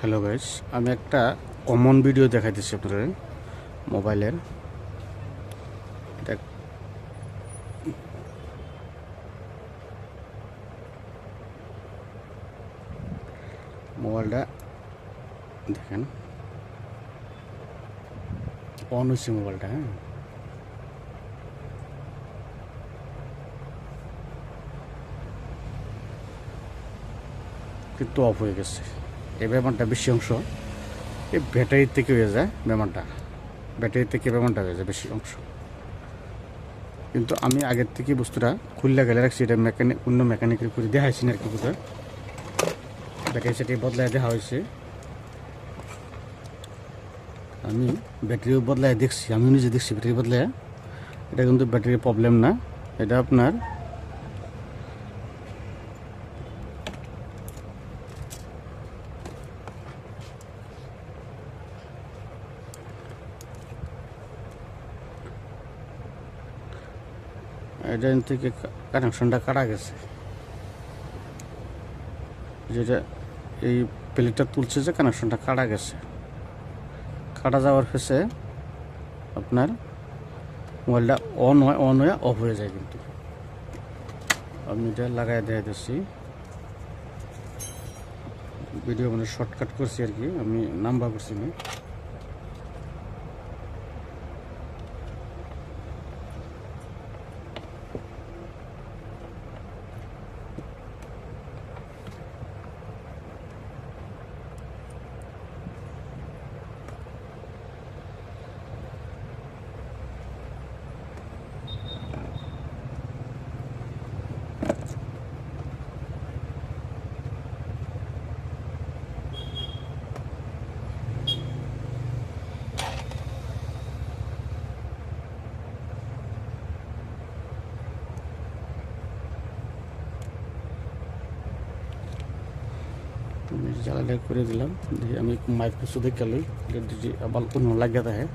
Hello guys, আমি একটা common video দেখাইতেছি আপনাদের মোবাইলের। এটা মোবাইলটা দেখেন, অন হচ্ছে মোবাইলটা। হ্যাঁ, কিন্তু অফ হয়ে গেছে। এই ব্যাপারটা বেশি অংশ এই ব্যাটারির থেকে হয়ে যায়। ব্যাটারির থেকে ব্যাপারটা হয়ে যায় বেশি অংশ। কিন্তু আমি আগের থেকে বস্তুটা খুললে গেলে রাখছি। এটা অন্য মেকানিকের করে দেখাইছি না আর কি। কোথায় ব্যাটারি সেটি বদলায় দেখা হয়েছে। আমি ব্যাটারিও বদলায় দেখছি, আমি নিজে দেখছি ব্যাটারি বদলায়। এটা কিন্তু ব্যাটারির প্রবলেম না, এটা আপনার এটা থেকে কানেকশনটা কাটা গেছে। যেটা এই প্লেটটা তুলছে, যে কানেকশনটা কাটা গেছে। কাটা যাওয়ার ফেসে আপনার মোবাইলটা অন হয়ে অফ হয়ে যায়। কিন্তু আমি এটা লাগাই দিয়ে দিচ্ছি। ভিডিও মানে শর্টকাট করছি আর কি, আমি নাম্বার করছি না। আমি জ্বালালে করে দিলাম। আমি মাইক কিছু দেখে লই, আবার অন্য লাগিয়ে দেয়।